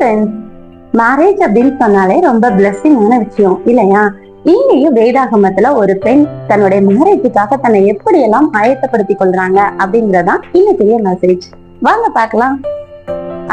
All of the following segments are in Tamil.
ஃப்ரெண்ட்ஸ், மேரேஜ் அப்படின்னு சொன்னாலே ரொம்ப பிளெஸிங்கான விஷயம் இல்லையா? இங்கேயும் வேதாகமத்துல ஒரு பெண் தன்னுடைய மேரேஜுக்காக தன்னை எப்படியெல்லாம் ஆயத்தப்படுத்திக் கொள்றாங்க அப்படிங்கறதான் இன்னைக்கு மெசேஜ். வாங்க பார்க்கலாம்.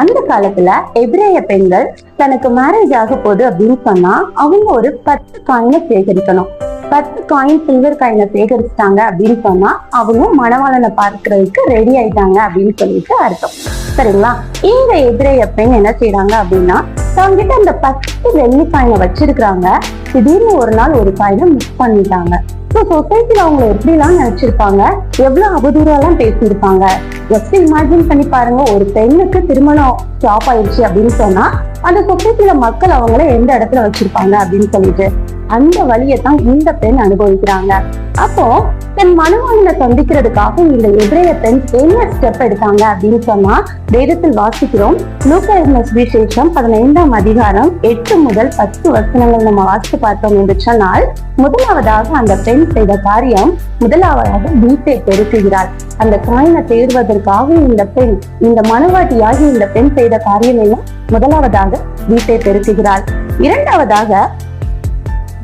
அந்த காலத்துல எபிரேய பெண்கள் தனக்கு மேரேஜ் ஆக போகுது அப்படின்னு சொன்னா அவங்க ஒரு 10 காயினை சேகரிக்கணும். 10 காயின் சில்வர் காயினை சேகரிச்சிட்டாங்க அப்படின்னு சொன்னா அவங்க மணவாளனை பார்க்கறதுக்கு ரெடி ஆயிட்டாங்க அப்படின்னு சொல்லிட்டு அர்த்தம். சரிங்களா? இந்த எபிரேய பெண் என்ன செய்யறாங்க அப்படின்னா தங்கிட்ட அந்த 10 வெள்ளி காயினை வச்சிருக்கிறாங்க. திடீர்னு ஒரு நாள் ஒரு காயினை மிஸ் பண்ணிட்டாங்க. சொசைட்டில அவங்க எப்படி எல்லாம் நினைச்சிருப்பாங்க, எவ்வளவு அவதூறா எல்லாம் பேசியிருப்பாங்க. ஜஸ்ட் இமேஜின் பண்ணி பாருங்க, ஒரு பெண்ணுக்கு திருமணம் ஸ்டாப் ஆயிடுச்சு அப்படின்னு சொன்னா அந்த சொசைட்டில மக்கள் அவங்கள எந்த இடத்துல வச்சிருப்பாங்க அப்படின்னு சொல்லிட்டு அந்த வழியத்தான் இந்த பெண் அனுபவிக்கிறாங்க. அப்போ தன் மணவாளனை சந்திக்கிறதுக்காக இந்த எபிரேய பெண் என்ன ஸ்டெப் எடுத்தாங்க அப்படின்னு சொன்னா வேதத்தில் வாசிக்கிறோம். லூக்கா எழுதின சுவிசேஷம் 15ஆம் அதிகாரம் 8 முதல் 10 வசனங்கள் நம்ம வாசித்து பார்த்தோம் என்று சொன்னால், முதலாவதாக அந்த பெண் செய்த காரியம், முதலாவதாக வீட்டை பெருக்குகிறாள். அந்த காயினை தேடுவதற்காக இந்த பெண், இந்த மணவாட்டியாகி இந்த பெண் செய்த காரியம் என்ன? முதலாவதாக வீட்டை பெருக்குகிறாள். இரண்டாவதாக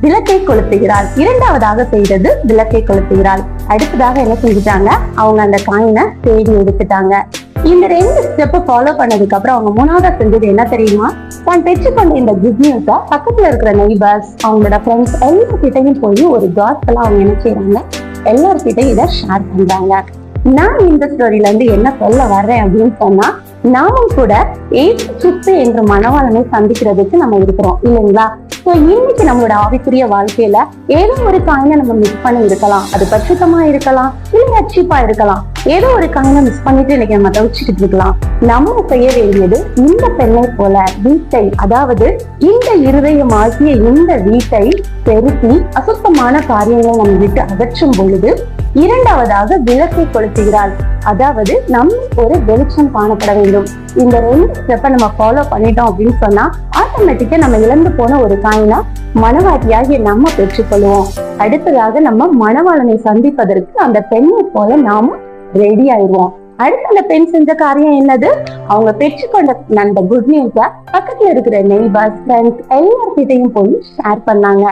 விளக்கை கொளுத்துகிறாள். இரண்டாவதாக செய்தது விளக்கை கொளுத்துகிறாள். அடுத்ததாக என்ன செஞ்சுட்டாங்க? அவங்க அந்த காயினை தேடி எடுத்துட்டாங்க. இந்த 2 ஸ்டெப் ஃபாலோ பண்ணதுக்கு அப்புறம் அவங்க மூணாவதா செஞ்சது என்ன தெரியுமா? தான் பெற்றுக்கொண்ட இந்த குட் நியூஸை பக்கத்துல இருக்கிற நெய்பர்ஸ், அவங்களோட ஃப்ரெண்ட்ஸ் எல்லார்கிட்டையும் போய் ஒரு காஸ்பலா அவங்க என்ன செய்யறாங்க? எல்லார்கிட்டையும் இதை ஷேர் பண்றாங்க. நான் இந்த ஸ்டோரியில இருந்து என்ன சொல்ல வர்றேன் அப்படின்னு சொன்னா, நாமும் கூட ஏசு கிறிஸ்து என்ற மணவாளனை சந்திக்கிறதுக்கு நம்ம இருக்கிறோம் இல்லைங்களா? இன்னைக்கு நம்மளோட ஆவிக்குரிய வாழ்க்கையில ஏதோ ஒரு காயினை நம்ம மிஸ் பண்ணி இருக்கலாம். அது பரிசுத்தமா இருக்கலாம், இல்ல ரட்சிப்பா இருக்கலாம். ஏதோ ஒரு காயினை மிஸ் பண்ணிட்டு இன்னைக்கு நம்ம தவிச்சுக்கிட்டு இருக்கலாம். நம்ம செய்ய வேண்டியது இந்த பெண்ணை போல வீட்டை, அதாவது இந்த இருதயம் ஆகிய இந்த வீட்டை பெருக்கி அசுத்தமான காரியங்களை நம்ம விட்டு அகற்றும் பொழுது இரண்டாவதாக விளக்கை கொளுத்துகிறாள். அதாவது நம்ம ஒரு வெளிச்சம் காணப்பட வேண்டும். இந்த 2 ஸ்டெப்பை நம்ம ஃபாலோ பண்ணிட்டோம் அப்படின்னு சொன்னா ஆட்டோமேட்டிக்கா நம்ம இழந்து போன ஒரு காயினா மணவாட்டியாகி நம்ம பெற்றுக்கொள்வோம். அடுத்ததாக நம்ம மணவாளனை சந்திப்பதற்கு அந்த பெண்ணை போல நாம ரெடி ஆயிடுவோம். அடுத்த அந்த பெண் செஞ்ச காரியம் என்னது? அவங்க பெற்றுக்கொண்ட அந்த குட் நியூஸ பக்கத்துல இருக்கிற நெய்பர்ஸ், ஃப்ரெண்ட்ஸ் எல்லார்கிட்டையும் போய் ஷேர் பண்ணாங்க.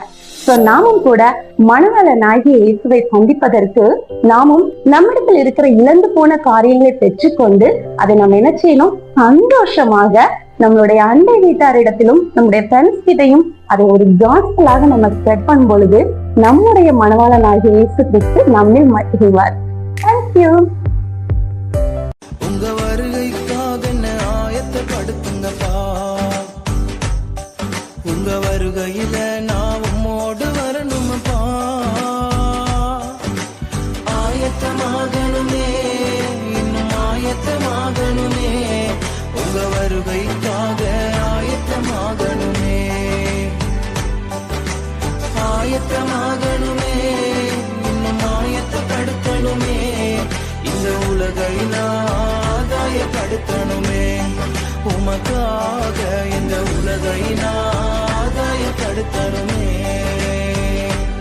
நாமும் கூட மணவாளனாகிய இயேசுவை சந்திப்பதற்கு நாமும் நம்மிடத்தில் இருக்கிற இழந்து போன காரியங்களை பெற்றுக்கொண்டு அதை நம்ம என்ன செய்யணும்? சந்தோஷமாக நம்மளுடைய அண்டை வீட்டாரிடத்திலும் நம்முடைய ஃப்ரெண்ட்ஸ் கிட்டையும் அதை ஒரு காஸ்பலாக நம்ம ஸ்ப்ரெட் பண்ணும் பொழுது நம்முடைய மணவாளனாகிய இயேசு கிறிஸ்து நம்மில் மகிழ்வார். தேங்க்யூ. உங்க வருகைக்காக ஆயத்தப்படுத்துங்கப்பா. உங்க வருகையில நான் உம்மோடு வரணும்ப்பா. ஆயத்தமாகணுமே, இன்னும் ஆயத்தமாகணுமே. உங்க வருகைக்காக ஆயத்தமாகணுமே, ஆயத்தமாகணுமே, இன்னும் ஆயத்தப்படுத்தணுமே. இந்த உலகையில ஆதாயப்படுத்தணுமே. உமக்காக